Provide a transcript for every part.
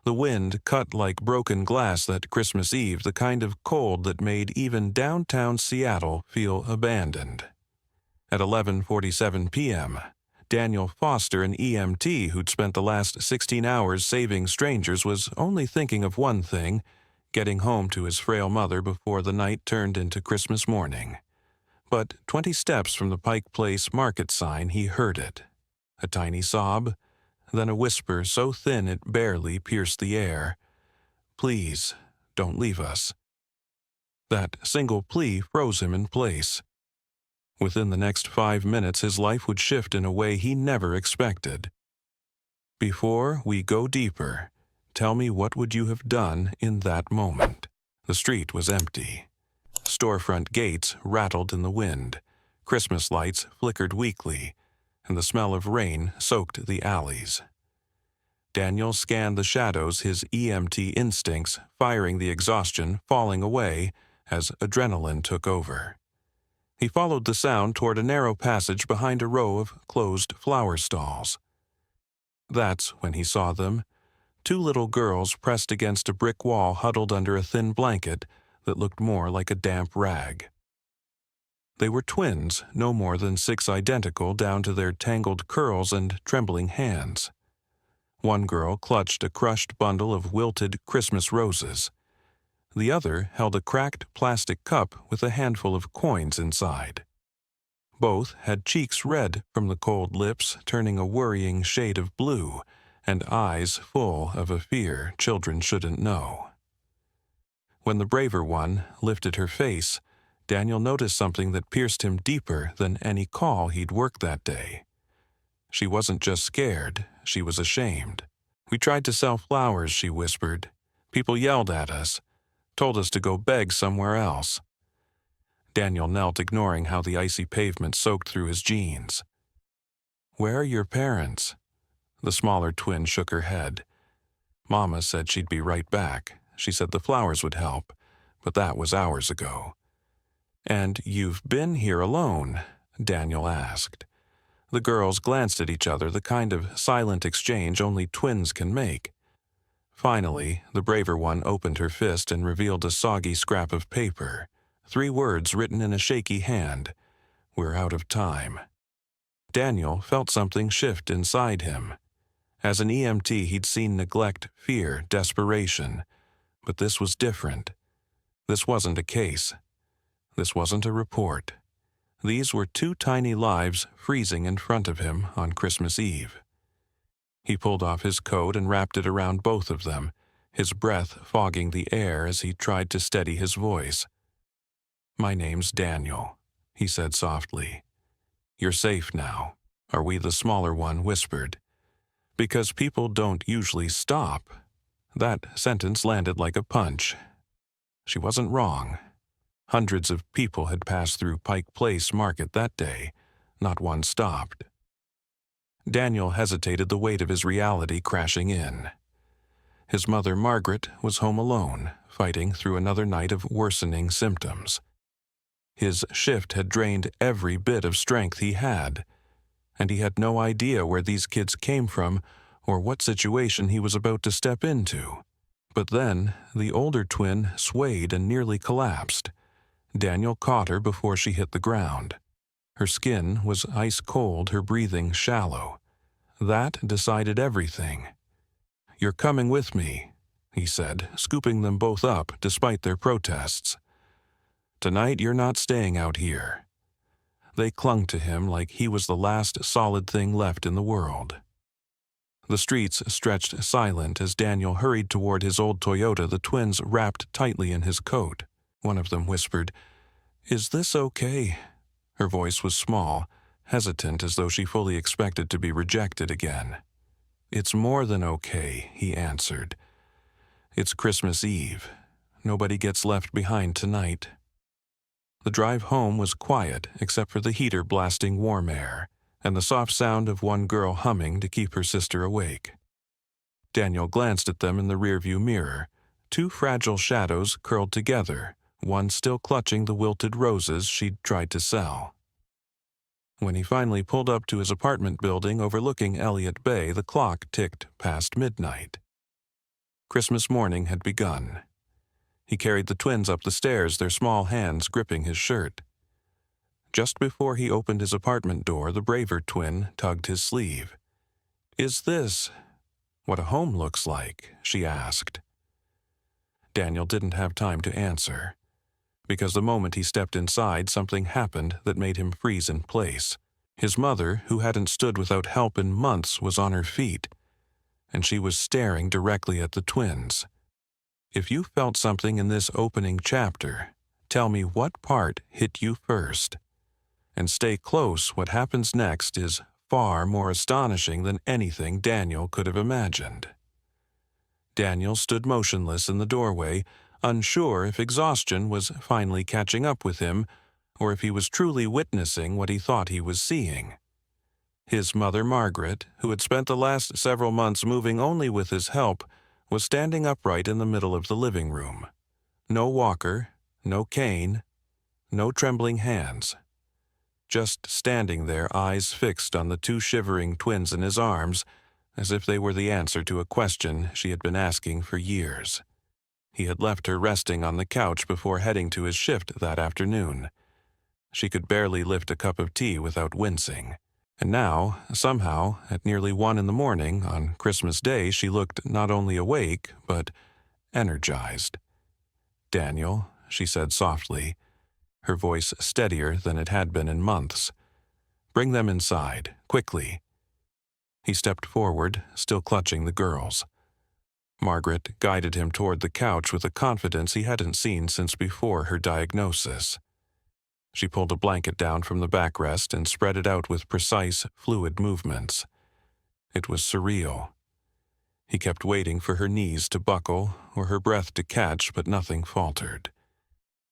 The wind cut like broken glass that Christmas Eve, the kind of cold that made even downtown Seattle feel abandoned. At 11:47 p.m., Daniel Foster, an EMT who'd spent the last 16 hours saving strangers, was only thinking of one thing: getting home to his frail mother before the night turned into Christmas morning. But 20 steps from the Pike Place market sign, he heard it. A tiny sob, then a whisper so thin it barely pierced the air. "Please, don't leave us." That single plea froze him in place. Within the next 5 minutes, his life would shift in a way he never expected. "Before we go deeper, tell me, what would you have done in that moment?" The street was empty. Storefront gates rattled in the wind. Christmas lights flickered weakly, and the smell of rain soaked the alleys. Daniel scanned the shadows, his EMT instincts firing the exhaustion falling away as adrenaline took over. He followed the sound toward a narrow passage behind a row of closed flower stalls. That's when he saw them: two little girls pressed against a brick wall, huddled under a thin blanket that looked more like a damp rag. They were twins, no more than 6 identical down to their tangled curls and trembling hands. One girl clutched a crushed bundle of wilted Christmas roses. The other held a cracked plastic cup with a handful of coins inside. Both had cheeks red from the cold lips turning a worrying shade of blue, and eyes full of a fear children shouldn't know. When the braver one lifted her face, Daniel noticed something that pierced him deeper than any call he'd worked that day. She wasn't just scared, she was ashamed. "We tried to sell flowers," she whispered. "People yelled at us, told us to go beg somewhere else." Daniel knelt, ignoring how the icy pavement soaked through his jeans. "Where are your parents?" The smaller twin shook her head. "Mama said she'd be right back. She said the flowers would help, but that was hours ago." "And you've been here alone?" Daniel asked. The girls glanced at each other, the kind of silent exchange only twins can make. Finally, the braver one opened her fist and revealed a soggy scrap of paper. 3 words written in a shaky hand: "We're out of time." Daniel felt something shift inside him. As an EMT, he'd seen neglect, fear, desperation. But this was different. This wasn't a case. This wasn't a report. These were 2 tiny lives freezing in front of him on Christmas Eve. He pulled off his coat and wrapped it around both of them, his breath fogging the air as he tried to steady his voice. "My name's Daniel," he said softly. "You're safe now." "Are we?" the smaller one whispered. "Because people don't usually stop." That sentence landed like a punch. She wasn't wrong. Hundreds of people had passed through Pike Place Market that day. Not one stopped. Daniel hesitated, the weight of his reality crashing in. His mother, Margaret, was home alone, fighting through another night of worsening symptoms. His shift had drained every bit of strength he had, and he had no idea where these kids came from or what situation he was about to step into. But then the older twin swayed and nearly collapsed. Daniel caught her before she hit the ground. Her skin was ice cold, her breathing shallow. That decided everything. "You're coming with me," he said, scooping them both up despite their protests. "Tonight you're not staying out here." They clung to him like he was the last solid thing left in the world. The streets stretched silent as Daniel hurried toward his old Toyota, the twins wrapped tightly in his coat. One of them whispered, "Is this okay?" Her voice was small, hesitant, as though she fully expected to be rejected again. "It's more than okay," he answered. "It's Christmas Eve. Nobody gets left behind tonight." The drive home was quiet, except for the heater blasting warm air, and the soft sound of one girl humming to keep her sister awake. Daniel glanced at them in the rearview mirror, 2 fragile shadows curled together, one still clutching the wilted roses she'd tried to sell. When he finally pulled up to his apartment building overlooking Elliott Bay, the clock ticked past midnight. Christmas morning had begun. He carried the twins up the stairs, their small hands gripping his shirt. Just before he opened his apartment door, the braver twin tugged his sleeve. "Is this what a home looks like?" she asked. Daniel didn't have time to answer, because the moment he stepped inside, something happened that made him freeze in place. His mother, who hadn't stood without help in months, was on her feet, and she was staring directly at the twins. If you felt something in this opening chapter, tell me what part hit you first. And stay close, what happens next is far more astonishing than anything Daniel could have imagined. Daniel stood motionless in the doorway, unsure if exhaustion was finally catching up with him, or if he was truly witnessing what he thought he was seeing. His mother, Margaret, who had spent the last several months moving only with his help, was standing upright in the middle of the living room. No walker, no cane, no trembling hands. Just standing there, eyes fixed on the two shivering twins in his arms, as if they were the answer to a question she had been asking for years. He had left her resting on the couch before heading to his shift that afternoon. She could barely lift a cup of tea without wincing. And now, somehow, at nearly 1 a.m. on Christmas Day, she looked not only awake, but energized. "Daniel," she said softly, her voice steadier than it had been in months. "Bring them inside, quickly." He stepped forward, still clutching the girls. Margaret guided him toward the couch with a confidence he hadn't seen since before her diagnosis. She pulled a blanket down from the backrest and spread it out with precise, fluid movements. It was surreal. He kept waiting for her knees to buckle or her breath to catch, but nothing faltered.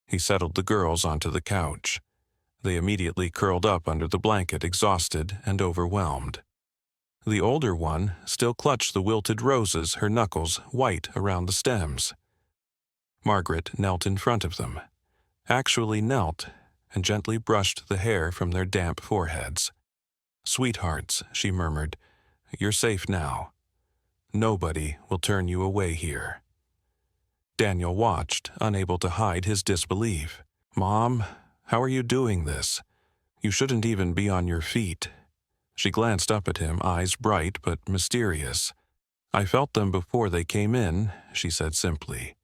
He settled the girls onto the couch. They immediately curled up under the blanket, exhausted and overwhelmed. The older one still clutched the wilted roses, her knuckles white around the stems. Margaret knelt in front of them, actually knelt, and gently brushed the hair from their damp foreheads. "Sweethearts," she murmured, "you're safe now. Nobody will turn you away here." Daniel watched, unable to hide his disbelief. "Mom, how are you doing this? You shouldn't even be on your feet." She glanced up at him, eyes bright but mysterious. "I felt them before they came in," she said simply.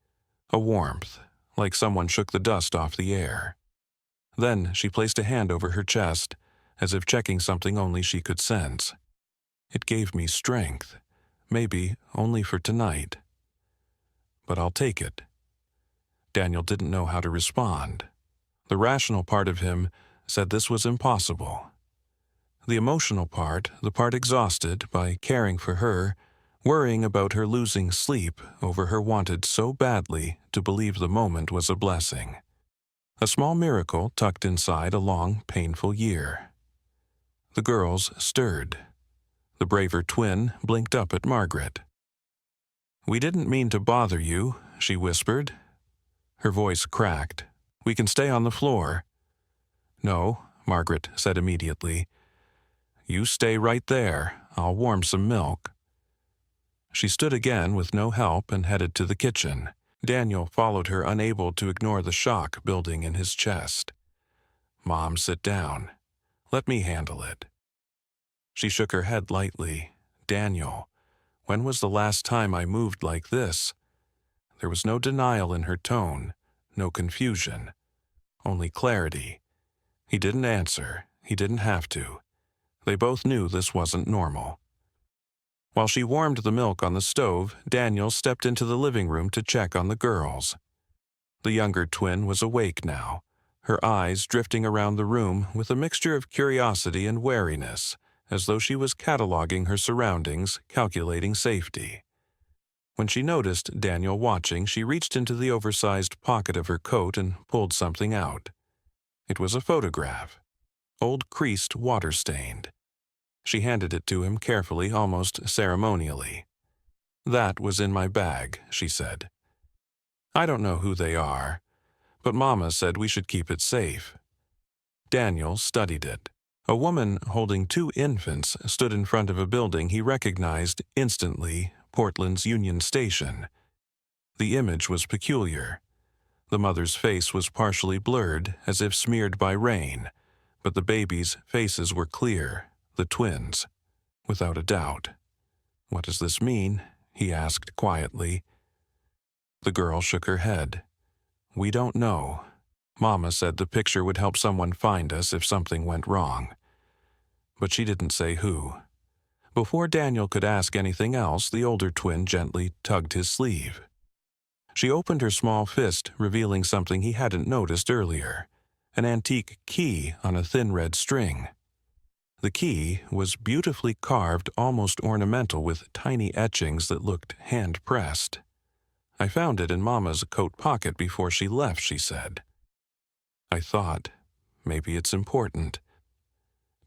"A warmth, like someone shook the dust off the air." Then she placed a hand over her chest, as if checking something only she could sense. "It gave me strength, maybe only for tonight. But I'll take it." Daniel didn't know how to respond. The rational part of him said this was impossible. The emotional part, the part exhausted by caring for her, worrying about her losing sleep over her wanted so badly to believe the moment was a blessing. A small miracle tucked inside a long, painful year. The girls stirred. The braver twin blinked up at Margaret. "We didn't mean to bother you," she whispered. Her voice cracked. "We can stay on the floor." "No," Margaret said immediately. "You stay right there. I'll warm some milk." She stood again with no help and headed to the kitchen. Daniel followed her, unable to ignore the shock building in his chest. "Mom, sit down. Let me handle it." She shook her head lightly. "Daniel, when was the last time I moved like this?" There was no denial in her tone, no confusion, only clarity. He didn't answer. He didn't have to. They both knew this wasn't normal. While she warmed the milk on the stove, Daniel stepped into the living room to check on the girls. The younger twin was awake now, her eyes drifting around the room with a mixture of curiosity and wariness, as though she was cataloging her surroundings, calculating safety. When she noticed Daniel watching, she reached into the oversized pocket of her coat and pulled something out. It was a photograph, old creased, water-stained. She handed it to him carefully, almost ceremonially. "That was in my bag," she said. "I don't know who they are, but Mama said we should keep it safe." Daniel studied it. A woman holding 2 infants stood in front of a building he recognized instantly, Portland's Union Station. The image was peculiar. The mother's face was partially blurred, as if smeared by rain, but the babies' faces were clear, the twins, without a doubt. "What does this mean?" he asked quietly. The girl shook her head. "We don't know. Mama said the picture would help someone find us if something went wrong. But she didn't say who." Before Daniel could ask anything else, the older twin gently tugged his sleeve. She opened her small fist, revealing something he hadn't noticed earlier, an antique key on a thin red string. The key was beautifully carved, almost ornamental, with tiny etchings that looked hand-pressed. "I found it in Mama's coat pocket before she left," she said. "I thought, maybe it's important."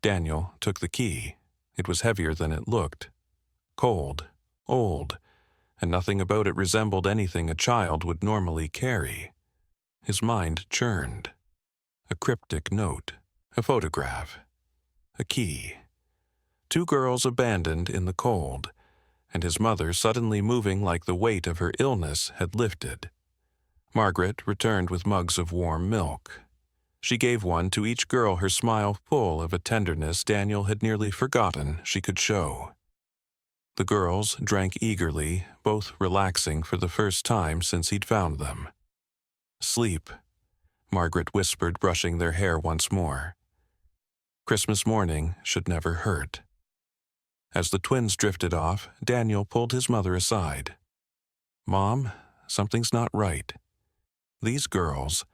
Daniel took the key. It was heavier than it looked. Cold, old, and nothing about it resembled anything a child would normally carry. His mind churned. A cryptic note, a photograph, a key. Two girls abandoned in the cold, and his mother suddenly moving like the weight of her illness had lifted. Margaret returned with mugs of warm milk. She gave one to each girl, her smile full of a tenderness Daniel had nearly forgotten she could show. The girls drank eagerly, both relaxing for the first time since he'd found them. "Sleep," Margaret whispered, brushing their hair once more. Christmas morning should never hurt. As the twins drifted off, Daniel pulled his mother aside. "Mom, something's not right. These girls,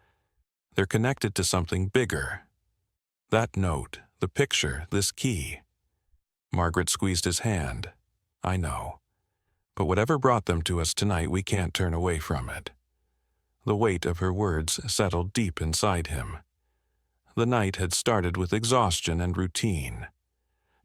they're connected to something bigger. That note, the picture, this key." Margaret squeezed his hand. "I know. But whatever brought them to us tonight, we can't turn away from it." The weight of her words settled deep inside him. The night had started with exhaustion and routine.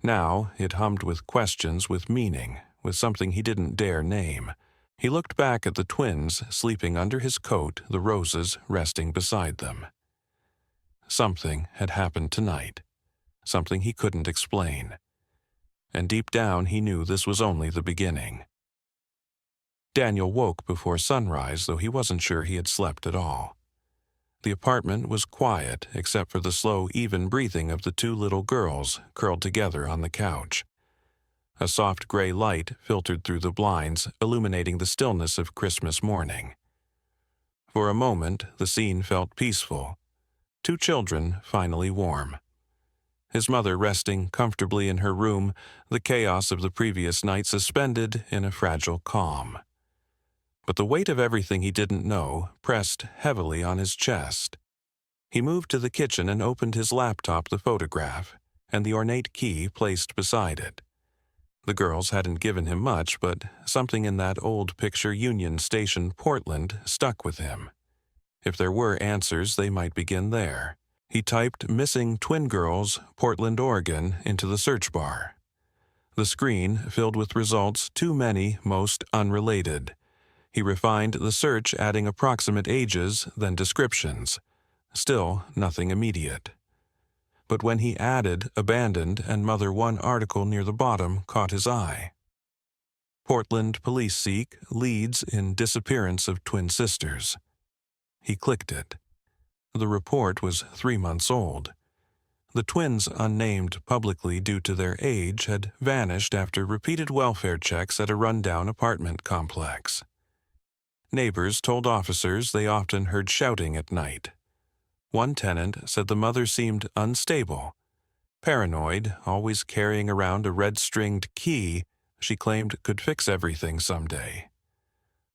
Now it hummed with questions, with meaning, with something he didn't dare name. He looked back at the twins sleeping under his coat, the roses resting beside them. Something had happened tonight, something he couldn't explain. And deep down he knew this was only the beginning. Daniel woke before sunrise, though he wasn't sure he had slept at all. The apartment was quiet, except for the slow, even breathing of the two little girls curled together on the couch. A soft gray light filtered through the blinds, illuminating the stillness of Christmas morning. For a moment, the scene felt peaceful. Two children finally warm. His mother resting comfortably in her room, the chaos of the previous night suspended in a fragile calm. But the weight of everything he didn't know pressed heavily on his chest. He moved to the kitchen and opened his laptop, the photograph, and the ornate key placed beside it. The girls hadn't given him much, but something in that old picture, Union Station, Portland, stuck with him. If there were answers, they might begin there. He typed "missing twin girls, Portland, Oregon" into the search bar. The screen filled with results, too many, most unrelated. He refined the search, adding approximate ages, then descriptions. Still nothing immediate. But when he added "abandoned" and "mother," one article near the bottom caught his eye. "Portland police seek leads in disappearance of twin sisters." He clicked it. The report was 3 months old. The twins, unnamed publicly due to their age, had vanished after repeated welfare checks at a rundown apartment complex. Neighbors told officers they often heard shouting at night. One tenant said the mother seemed unstable, paranoid, always carrying around a red-stringed key she claimed could fix everything someday.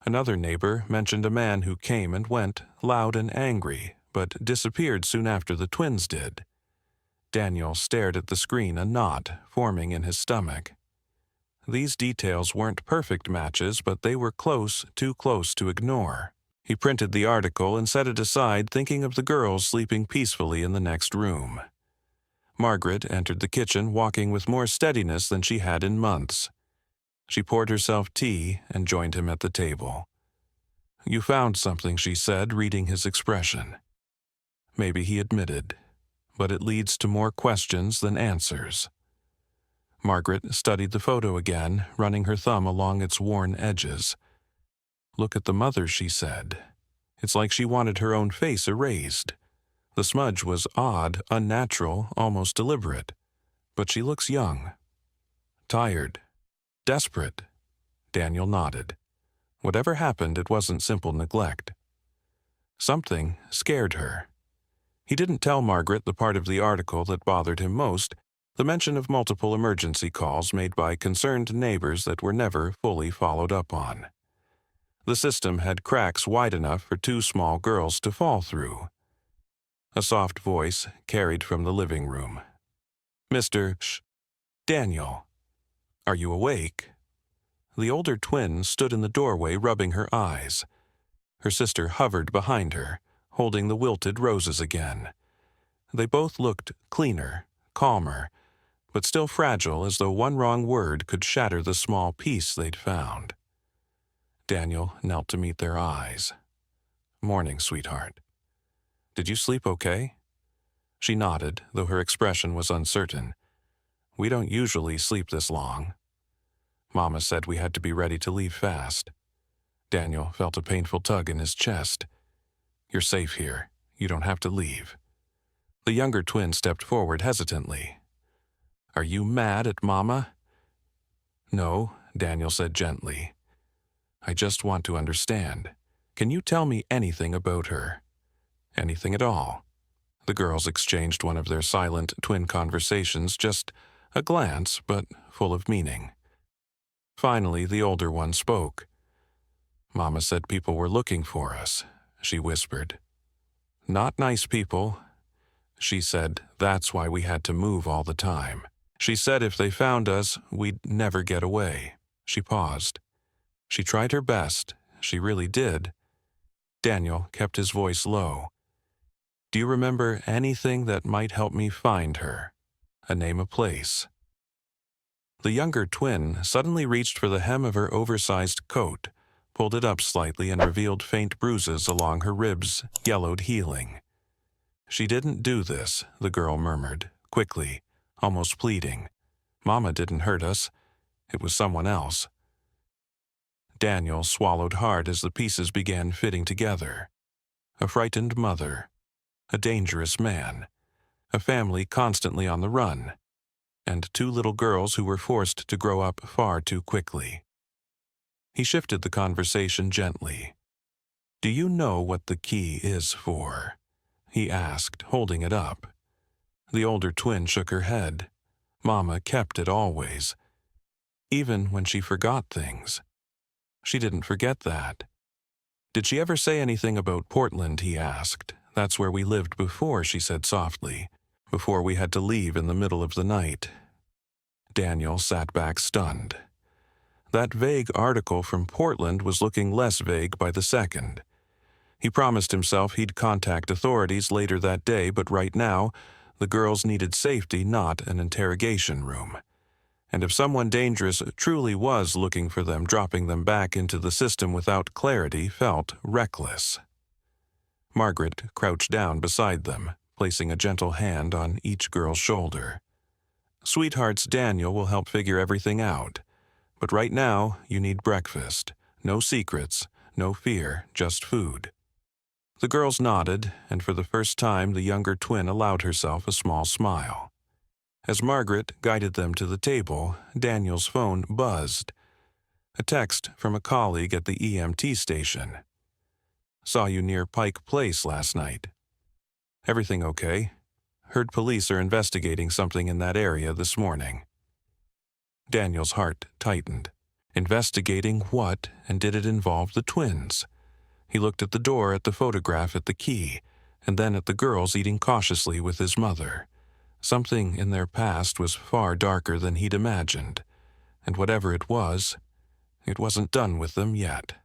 Another neighbor mentioned a man who came and went, loud and angry, but disappeared soon after the twins did. Daniel stared at the screen, a knot forming in his stomach. These details weren't perfect matches, but they were close, too close to ignore. He printed the article and set it aside, thinking of the girls sleeping peacefully in the next room. Margaret entered the kitchen, walking with more steadiness than she had in months. She poured herself tea and joined him at the table. "You found something," she said, reading his expression. Maybe he admitted, but it leads to more questions than answers. Margaret studied the photo again, running her thumb along its worn edges. "Look at the mother," she said. It's like she wanted her own face erased. The smudge was odd, unnatural, almost deliberate. But she looks young. Tired. Desperate. Daniel nodded. Whatever happened, it wasn't simple neglect. Something scared her. He didn't tell Margaret the part of the article that bothered him most, the mention of multiple emergency calls made by concerned neighbors that were never fully followed up on. The system had cracks wide enough for two small girls to fall through. A soft voice carried from the living room. "Mr. Daniel, are you awake?" The older twin stood in the doorway rubbing her eyes. Her sister hovered behind her, holding the wilted roses again. They both looked cleaner, calmer, but still fragile, as though one wrong word could shatter the small peace they'd found. Daniel knelt to meet their eyes. "Morning, sweetheart. Did you sleep okay?" She nodded, though her expression was uncertain. "We don't usually sleep this long. Mama said we had to be ready to leave fast." Daniel felt a painful tug in his chest. "You're safe here. You don't have to leave." The younger twin stepped forward hesitantly. "Are you mad at Mama?" "No," Daniel said gently. "I just want to understand. Can you tell me anything about her? Anything at all?" The girls exchanged one of their silent twin conversations, just a glance, but full of meaning. Finally, the older one spoke. "Mama said people were looking for us," she whispered. "Not nice people. She said that's why we had to move all the time. She said if they found us, we'd never get away." She paused. She tried her best. She really did. Daniel kept his voice low. "Do you remember anything that might help me find her? A name, a place?" The younger twin suddenly reached for the hem of her oversized coat, pulled it up slightly, and revealed faint bruises along her ribs, yellowed healing. "She didn't do this," the girl murmured, quickly, almost pleading. "Mama didn't hurt us. It was someone else." Daniel swallowed hard as the pieces began fitting together. A frightened mother, a dangerous man, a family constantly on the run, and two little girls who were forced to grow up far too quickly. He shifted the conversation gently. "Do you know what the key is for?" he asked, holding it up. The older twin shook her head. Mama kept it always. Even when she forgot things. She didn't forget that. "Did she ever say anything about Portland?" he asked. "That's where we lived before," she said softly, "before we had to leave in the middle of the night." Daniel sat back stunned. That vague article from Portland was looking less vague by the second. He promised himself he'd contact authorities later that day, but right now, the girls needed safety, not an interrogation room. And if someone dangerous truly was looking for them, dropping them back into the system without clarity felt reckless. Margaret crouched down beside them, placing a gentle hand on each girl's shoulder. "Sweethearts, Daniel will help figure everything out. But right now, you need breakfast. No secrets, no fear, just food." The girls nodded, and for the first time the younger twin allowed herself a small smile. As Margaret guided them to the table, Daniel's phone buzzed. A text from a colleague at the EMT station. "Saw you near Pike Place last night. Everything okay? Heard police are investigating something in that area this morning." Daniel's heart tightened. Investigating what, and did it involve the twins? He looked at the door, at the photograph, at the key, and then at the girls eating cautiously with his mother. Something in their past was far darker than he'd imagined, and whatever it wasn't done with them yet.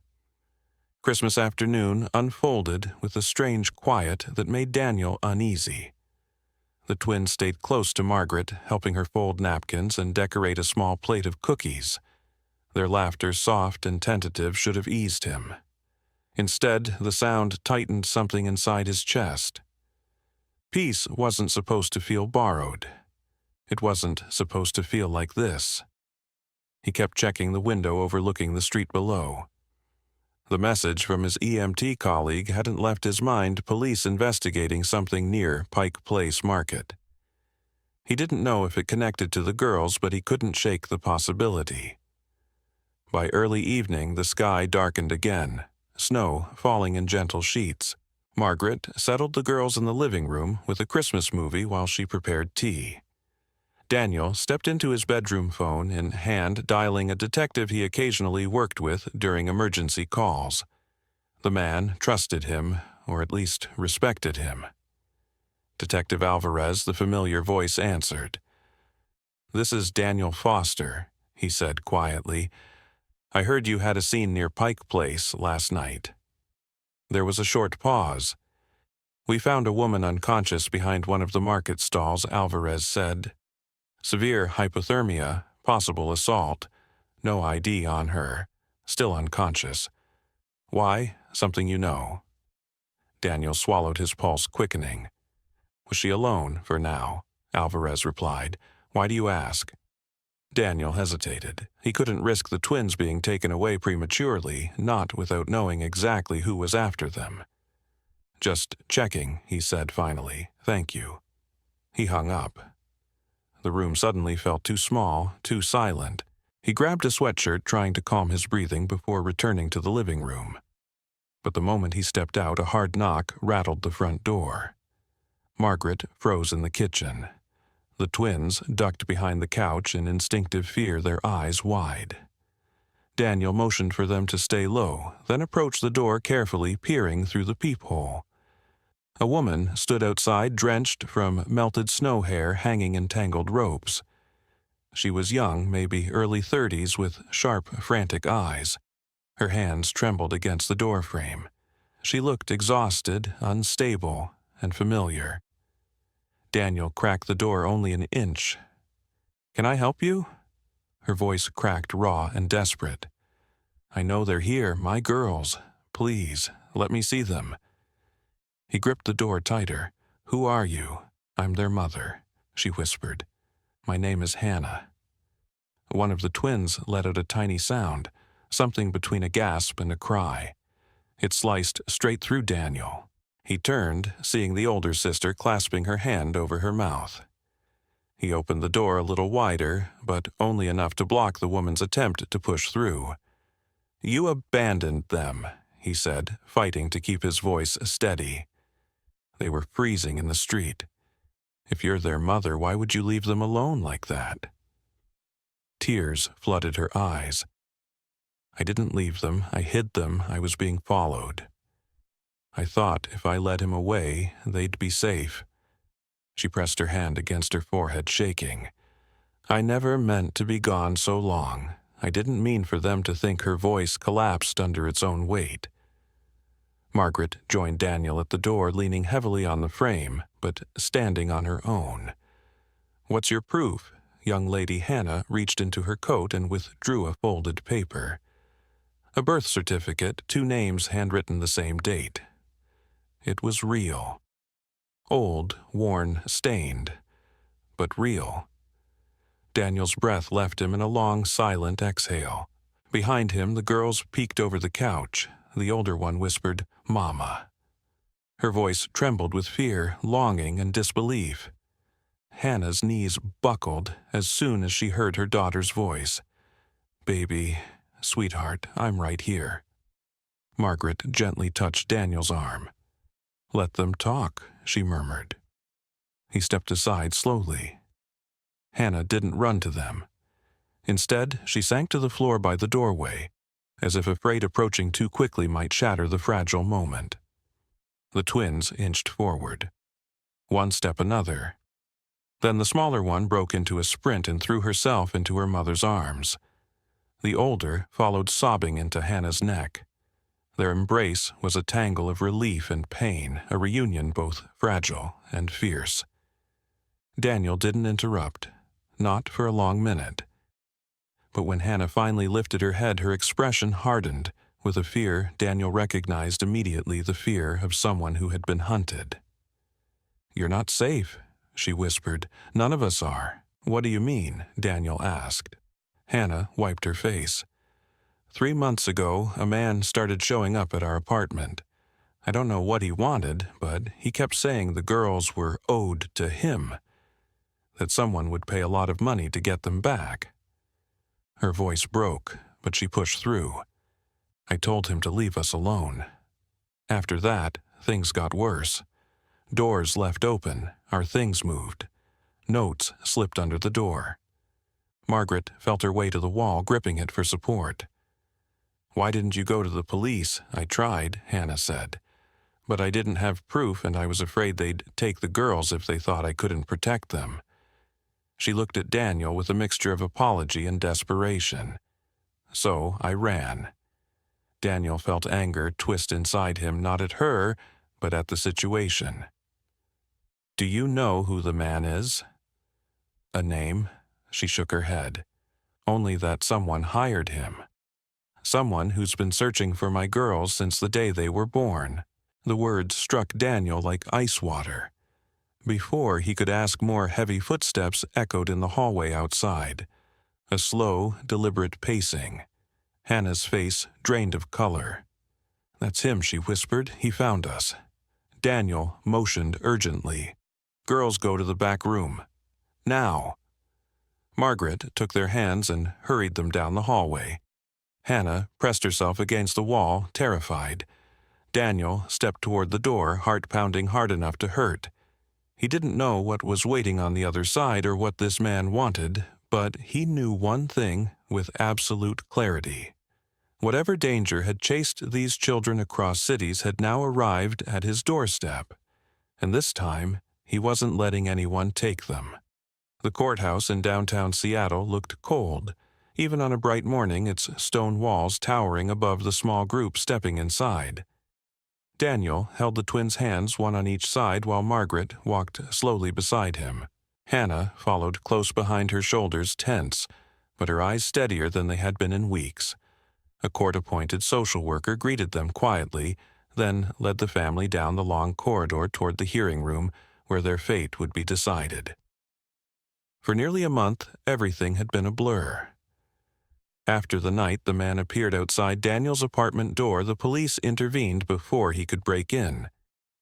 Christmas afternoon unfolded with a strange quiet that made Daniel uneasy. The twins stayed close to Margaret, helping her fold napkins and decorate a small plate of cookies. Their laughter, soft and tentative, should have eased him. Instead, the sound tightened something inside his chest. Peace wasn't supposed to feel borrowed. It wasn't supposed to feel like this. He kept checking the window overlooking the street below. The message from his EMT colleague hadn't left his mind police investigating something near Pike Place Market. He didn't know if it connected to the girls, but he couldn't shake the possibility. By early evening, the sky darkened again, snow falling in gentle sheets. Margaret settled the girls in the living room with a Christmas movie while she prepared tea. Daniel stepped into his bedroom phone in hand, dialing a detective he occasionally worked with during emergency calls. The man trusted him, or at least respected him. Detective Alvarez, the familiar voice, answered. "This is Daniel Foster," he said quietly. "I heard you had a scene near Pike Place last night." There was a short pause. "We found a woman unconscious behind one of the market stalls," Alvarez said. "Severe hypothermia, possible assault. No ID on her. Still unconscious. Why? Something you know." Daniel swallowed, his pulse quickening. "Was she alone for now?" Alvarez replied. "Why do you ask?" Daniel hesitated. He couldn't risk the twins being taken away prematurely, not without knowing exactly who was after them. "Just checking," he said finally. "Thank you." He hung up. The room suddenly felt too small, too silent. He grabbed a sweatshirt, trying to calm his breathing before returning to the living room. But the moment he stepped out, a hard knock rattled the front door. Margaret froze in the kitchen. The twins ducked behind the couch in instinctive fear, their eyes wide. Daniel motioned for them to stay low, then approached the door carefully, peering through the peephole. A woman stood outside, drenched from melted snow hair hanging in tangled ropes. She was young, maybe early 30s, with sharp, frantic eyes. Her hands trembled against the doorframe. She looked exhausted, unstable, and familiar. Daniel cracked the door only an inch. "Can I help you?" Her voice cracked, raw and desperate. "I know they're here, my girls. Please, let me see them." He gripped the door tighter. "Who are you?" "I'm their mother," she whispered. "My name is Hannah." One of the twins let out a tiny sound, something between a gasp and a cry. It sliced straight through Daniel. He turned, seeing the older sister clasping her hand over her mouth. He opened the door a little wider, but only enough to block the woman's attempt to push through. "You abandoned them," he said, fighting to keep his voice steady. "They were freezing in the street. If you're their mother, why would you leave them alone like that?" Tears flooded her eyes. "I didn't leave them. I hid them. I was being followed. I thought if I led him away, they'd be safe." She pressed her hand against her forehead, shaking. "I never meant to be gone so long. I didn't mean for them to think." Her voice collapsed under its own weight. Margaret joined Daniel at the door, leaning heavily on the frame, but standing on her own. "What's your proof?" Young lady Hannah reached into her coat and withdrew a folded paper. A birth certificate, 2 names handwritten the same date. It was real. Old, worn, stained, but real. Daniel's breath left him in a long, silent exhale. Behind him, the girls peeked over the couch. The older one whispered, "Mama." Her voice trembled with fear, longing, and disbelief. Hannah's knees buckled as soon as she heard her daughter's voice. "Baby, sweetheart, I'm right here." Margaret gently touched Daniel's arm. "Let them talk," she murmured. He stepped aside slowly. Hannah didn't run to them. Instead, she sank to the floor by the doorway, as if afraid approaching too quickly might shatter the fragile moment. The twins inched forward. One step, another. Then the smaller one broke into a sprint and threw herself into her mother's arms. The older followed, sobbing, into Hannah's neck. Their embrace was a tangle of relief and pain, a reunion both fragile and fierce. Daniel didn't interrupt, not for a long minute. But when Hannah finally lifted her head, her expression hardened. With a fear Daniel recognized immediately, the fear of someone who had been hunted. "You're not safe," she whispered. "None of us are." "What do you mean?" Daniel asked. Hannah wiped her face. 3 months ago, a man started showing up at our apartment. I don't know what he wanted, but he kept saying the girls were owed to him, that someone would pay a lot of money to get them back. Her voice broke, but she pushed through. I told him to leave us alone. After that, things got worse. Doors left open, our things moved. Notes slipped under the door. Margaret felt her way to the wall, gripping it for support. "Why didn't you go to the police?" I tried, Hannah said. "But I didn't have proof, and I was afraid they'd take the girls if they thought I couldn't protect them." She looked at Daniel with a mixture of apology and desperation. "So I ran." Daniel felt anger twist inside him, not at her, but at the situation. "Do you know who the man is?" "A name?" She shook her head. "Only that someone hired him. Someone who's been searching for my girls since the day they were born." The words struck Daniel like ice water. Before he could ask more, heavy footsteps echoed in the hallway outside. A slow, deliberate pacing. Hannah's face drained of color. "That's him," she whispered. "He found us." Daniel motioned urgently. "Girls, go to the back room. Now." Margaret took their hands and hurried them down the hallway. Hannah pressed herself against the wall, terrified. Daniel stepped toward the door, heart pounding hard enough to hurt. He didn't know what was waiting on the other side or what this man wanted, but he knew one thing with absolute clarity. Whatever danger had chased these children across cities had now arrived at his doorstep, and this time he wasn't letting anyone take them. The courthouse in downtown Seattle looked cold, even on a bright morning, its stone walls towering above the small group stepping inside. Daniel held the twins' hands, one on each side, while Margaret walked slowly beside him. Hannah followed close behind her shoulders, tense, but her eyes steadier than they had been in weeks. A court-appointed social worker greeted them quietly, then led the family down the long corridor toward the hearing room where their fate would be decided. For nearly a month, everything had been a blur. After the night the man appeared outside Daniel's apartment door, the police intervened before he could break in.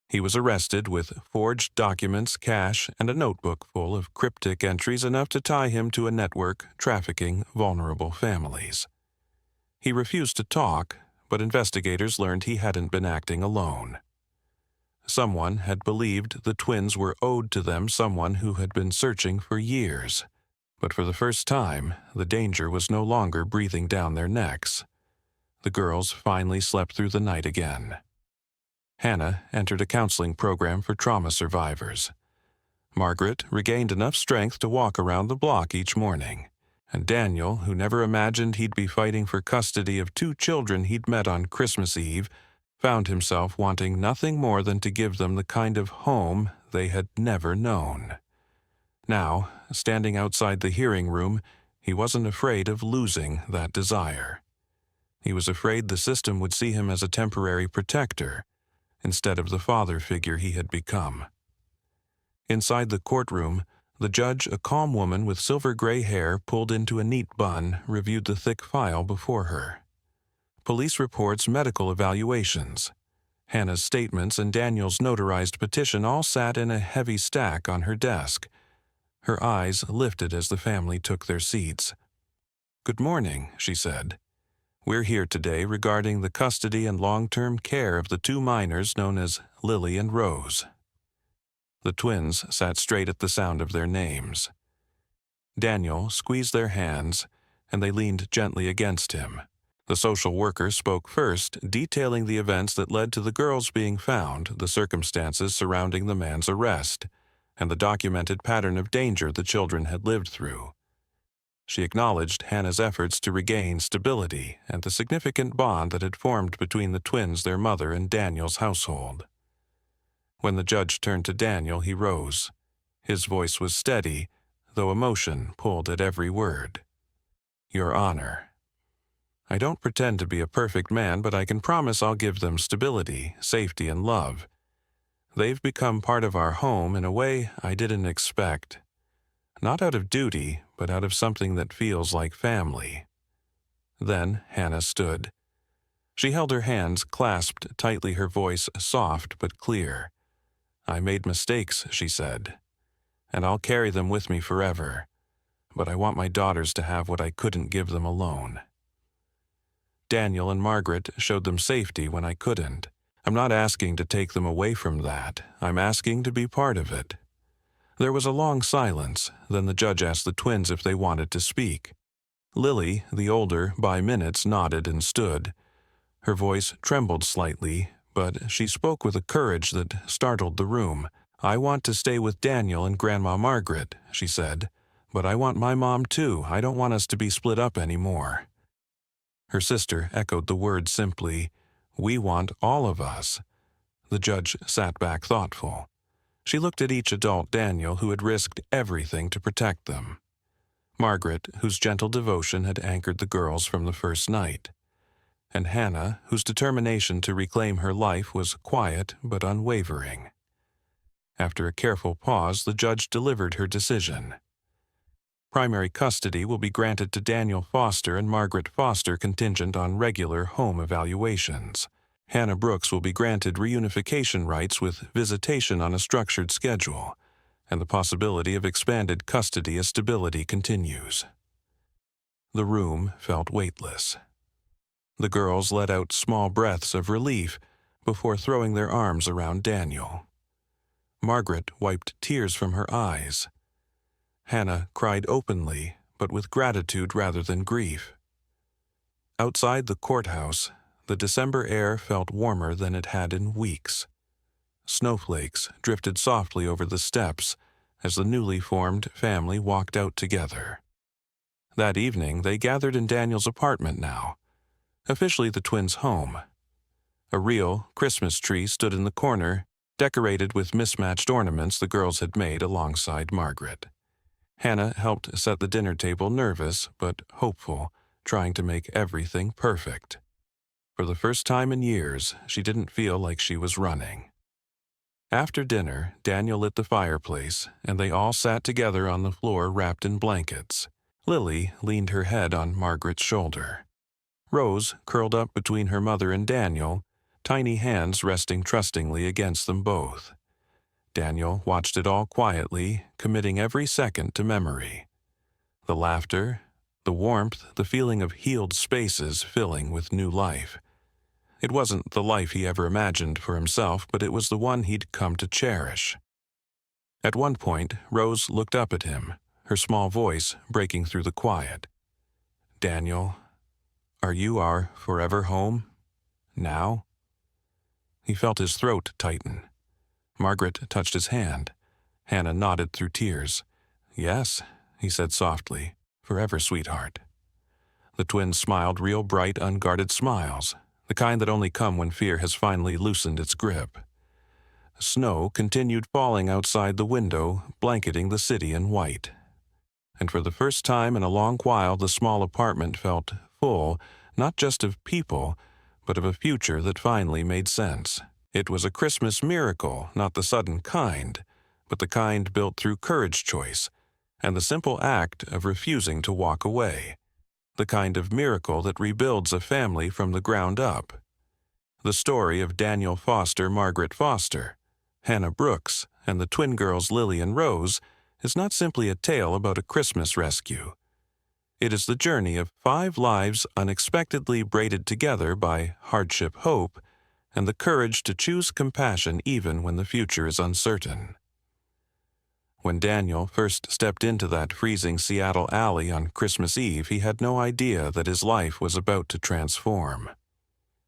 He was arrested with forged documents, cash, and a notebook full of cryptic entries enough to tie him to a network trafficking vulnerable families. He refused to talk, but investigators learned he hadn't been acting alone. Someone had believed the twins were owed to them, someone who had been searching for years. But for the first time, the danger was no longer breathing down their necks. The girls finally slept through the night again. Hannah entered a counseling program for trauma survivors. Margaret regained enough strength to walk around the block each morning. And Daniel, who never imagined he'd be fighting for custody of 2 children he'd met on Christmas Eve, found himself wanting nothing more than to give them the kind of home they had never known. Now, standing outside the hearing room, he wasn't afraid of losing that desire. He was afraid the system would see him as a temporary protector, instead of the father figure he had become. Inside the courtroom, the judge, a calm woman with silver-gray hair pulled into a neat bun, reviewed the thick file before her. Police reports, medical evaluations. Hannah's statements and Daniel's notarized petition all sat in a heavy stack on her desk. Her eyes lifted as the family took their seats. "Good morning," she said. "We're here today regarding the custody and long-term care of the 2 minors known as Lily and Rose." The twins sat straight at the sound of their names. Daniel squeezed their hands, and they leaned gently against him. The social worker spoke first, detailing the events that led to the girls being found, the circumstances surrounding the man's arrest, and the documented pattern of danger the children had lived through. She acknowledged Hannah's efforts to regain stability and the significant bond that had formed between the twins, their mother, and Daniel's household. When the judge turned to Daniel, he rose. His voice was steady, though emotion pulled at every word. "Your Honor, I don't pretend to be a perfect man, but I can promise I'll give them stability, safety, and love. They've become part of our home in a way I didn't expect. Not out of duty, but out of something that feels like family." Then Hannah stood. She held her hands clasped tightly, her voice soft but clear. "I made mistakes," she said, "and I'll carry them with me forever. But I want my daughters to have what I couldn't give them alone. Daniel and Margaret showed them safety when I couldn't. I'm not asking to take them away from that. I'm asking to be part of it." There was a long silence. Then the judge asked the twins if they wanted to speak. Lily, the older, by minutes nodded and stood. Her voice trembled slightly, but she spoke with a courage that startled the room. "I want to stay with Daniel and Grandma Margaret," she said. "But I want my mom too. I don't want us to be split up anymore." Her sister echoed the words simply. "We want all of us." The judge sat back thoughtful. She looked at each adult: Daniel, who had risked everything to protect them; Margaret, whose gentle devotion had anchored the girls from the first night; and Hannah, whose determination to reclaim her life was quiet but unwavering. After a careful pause, the judge delivered her decision. Primary custody will be granted to Daniel Foster and Margaret Foster contingent on regular home evaluations. Hannah Brooks will be granted reunification rights with visitation on a structured schedule, and the possibility of expanded custody as stability continues. The room felt weightless. The girls let out small breaths of relief before throwing their arms around Daniel. Margaret wiped tears from her eyes. Hannah cried openly, but with gratitude rather than grief. Outside the courthouse, the December air felt warmer than it had in weeks. Snowflakes drifted softly over the steps as the newly formed family walked out together. That evening, they gathered in Daniel's apartment now, officially the twins' home. A real Christmas tree stood in the corner, decorated with mismatched ornaments the girls had made alongside Margaret. Hannah helped set the dinner table, nervous but hopeful, trying to make everything perfect. For the first time in years, she didn't feel like she was running. After dinner, Daniel lit the fireplace, and they all sat together on the floor wrapped in blankets. Lily leaned her head on Margaret's shoulder. Rose curled up between her mother and Daniel, tiny hands resting trustingly against them both. Daniel watched it all quietly, committing every second to memory. The laughter, the warmth, the feeling of healed spaces filling with new life. It wasn't the life he ever imagined for himself, but it was the one he'd come to cherish. At one point, Rose looked up at him, her small voice breaking through the quiet. "Daniel, are you our forever home? Now?" He felt his throat tighten. Margaret touched his hand. Hannah nodded through tears. "Yes," he said softly, "forever, sweetheart." The twins smiled real bright, unguarded smiles, the kind that only come when fear has finally loosened its grip. Snow continued falling outside the window, blanketing the city in white. And for the first time in a long while, the small apartment felt full, not just of people, but of a future that finally made sense. It was a Christmas miracle, not the sudden kind, but the kind built through courage choice, and the simple act of refusing to walk away. The kind of miracle that rebuilds a family from the ground up. The story of Daniel Foster, Margaret Foster, Hannah Brooks, and the twin girls Lily and Rose is not simply a tale about a Christmas rescue. It is the journey of 5 lives unexpectedly braided together by hardship, hope, and the courage to choose compassion even when the future is uncertain. When Daniel first stepped into that freezing Seattle alley on Christmas Eve, he had no idea that his life was about to transform.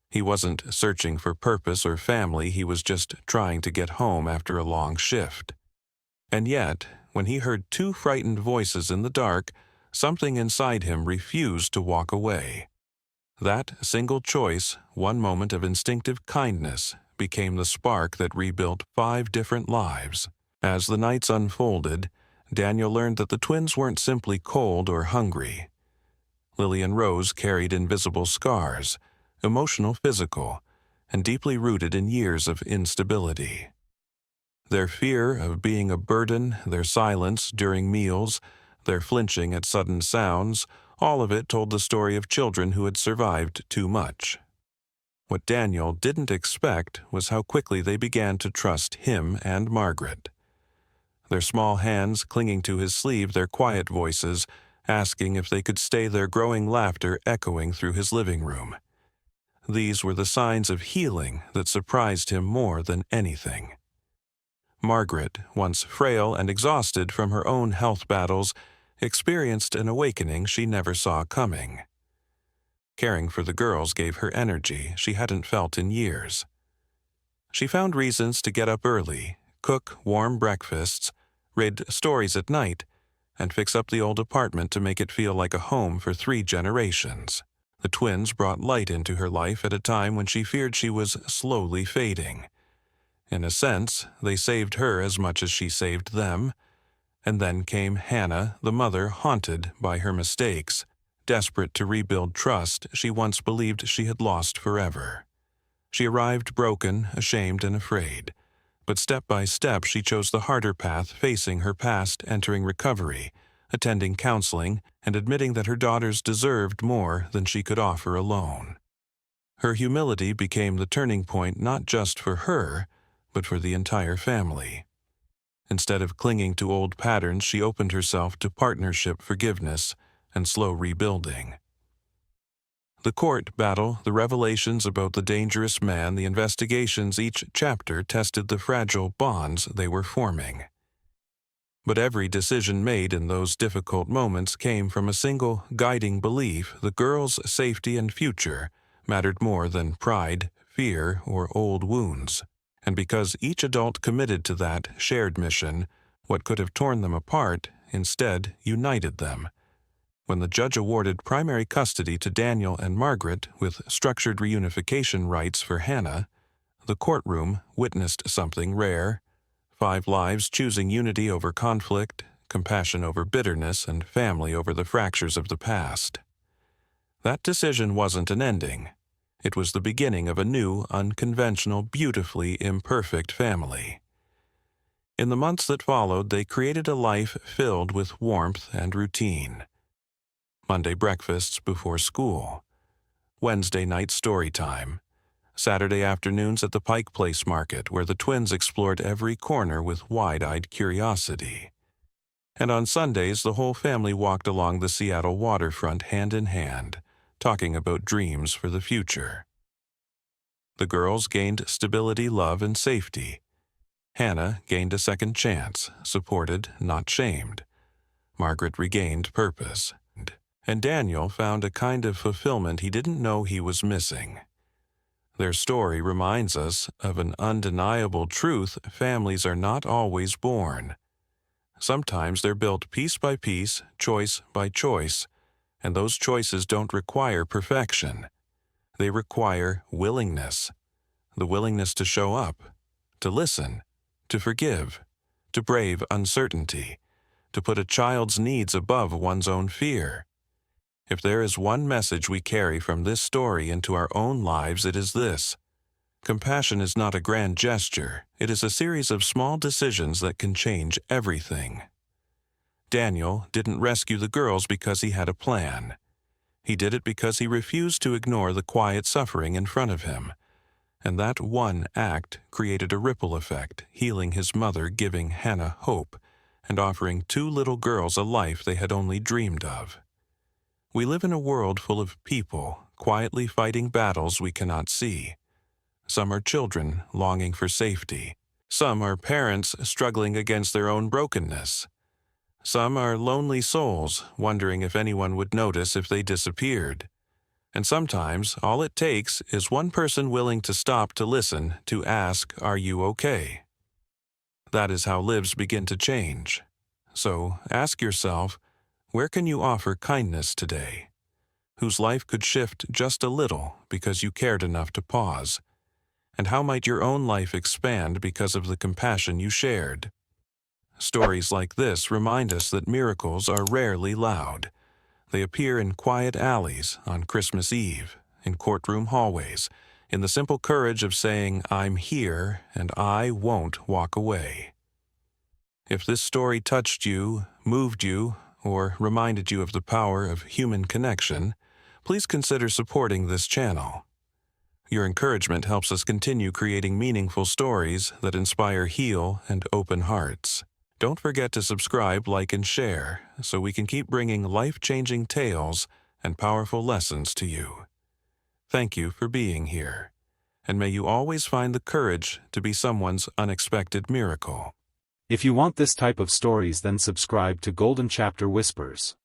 He wasn't searching for purpose or family, he was just trying to get home after a long shift. And yet, when he heard 2 frightened voices in the dark, something inside him refused to walk away. That single choice, one moment of instinctive kindness, became the spark that rebuilt 5 different lives. As the nights unfolded, Daniel learned that the twins weren't simply cold or hungry. Lily and Rose carried invisible scars, emotional, physical, and deeply rooted in years of instability. Their fear of being a burden, their silence during meals, their flinching at sudden sounds, All of it told the story of children who had survived too much. What Daniel didn't expect was how quickly they began to trust him and Margaret. Their small hands clinging to his sleeve, their quiet voices asking if they could stay, their growing laughter echoing through his living room. These were the signs of healing that surprised him more than anything. Margaret, once frail and exhausted from her own health battles, experienced an awakening she never saw coming. Caring for the girls gave her energy she hadn't felt in years. She found reasons to get up early, cook warm breakfasts, read stories at night, and fix up the old apartment to make it feel like a home for 3 generations. The twins brought light into her life at a time when she feared she was slowly fading. In a sense, they saved her as much as she saved them. And then came Hannah, the mother haunted by her mistakes, desperate to rebuild trust she once believed she had lost forever. She arrived broken, ashamed, and afraid. But step by step she chose the harder path, facing her past, entering recovery, attending counseling, and admitting that her daughters deserved more than she could offer alone. Her humility became the turning point not just for her, but for the entire family. Instead of clinging to old patterns, she opened herself to partnership, forgiveness, and slow rebuilding. The court battle, the revelations about the dangerous man, the investigations, each chapter tested the fragile bonds they were forming. But every decision made in those difficult moments came from a single guiding belief: the girls' safety and future mattered more than pride, fear, or old wounds. And because each adult committed to that shared mission, what could have torn them apart instead united them. When the judge awarded primary custody to Daniel and Margaret with structured reunification rights for Hannah, the courtroom witnessed something rare: 5 lives choosing unity over conflict, compassion over bitterness, and family over the fractures of the past. That decision wasn't an ending. It was the beginning of a new, unconventional, beautifully imperfect family. In the months that followed, they created a life filled with warmth and routine. Monday breakfasts before school, Wednesday night story time, Saturday afternoons at the Pike Place Market, where the twins explored every corner with wide-eyed curiosity. And on Sundays, the whole family walked along the Seattle waterfront hand in hand, talking about dreams for the future. The girls gained stability, love, and safety. Hannah gained a second chance, supported, not shamed. Margaret regained purpose. And Daniel found a kind of fulfillment he didn't know he was missing. Their story reminds us of an undeniable truth: families are not always born. Sometimes they're built piece by piece, choice by choice, and those choices don't require perfection. They require willingness. The willingness to show up, to listen, to forgive, to brave uncertainty, to put a child's needs above one's own fear. If there is one message we carry from this story into our own lives, it is this: compassion is not a grand gesture. It is a series of small decisions that can change everything. Daniel didn't rescue the girls because he had a plan. He did it because he refused to ignore the quiet suffering in front of him. And that one act created a ripple effect, healing his mother, giving Hannah hope, and offering 2 little girls a life they had only dreamed of. We live in a world full of people quietly fighting battles we cannot see. Some are children longing for safety. Some are parents struggling against their own brokenness. Some are lonely souls wondering if anyone would notice if they disappeared. And sometimes all it takes is one person willing to stop to listen, to ask, "Are you okay?" That is how lives begin to change. So ask yourself, where can you offer kindness today? Whose life could shift just a little because you cared enough to pause? And how might your own life expand because of the compassion you shared? Stories like this remind us that miracles are rarely loud. They appear in quiet alleys on Christmas Eve, in courtroom hallways, in the simple courage of saying, "I'm here and I won't walk away." If this story touched you, moved you, or reminded you of the power of human connection, please consider supporting this channel. Your encouragement helps us continue creating meaningful stories that inspire heal and open hearts. Don't forget to subscribe, like, and share so we can keep bringing life-changing tales and powerful lessons to you. Thank you for being here, and may you always find the courage to be someone's unexpected miracle. If you want this type of stories, then subscribe to Golden Chapter Whispers.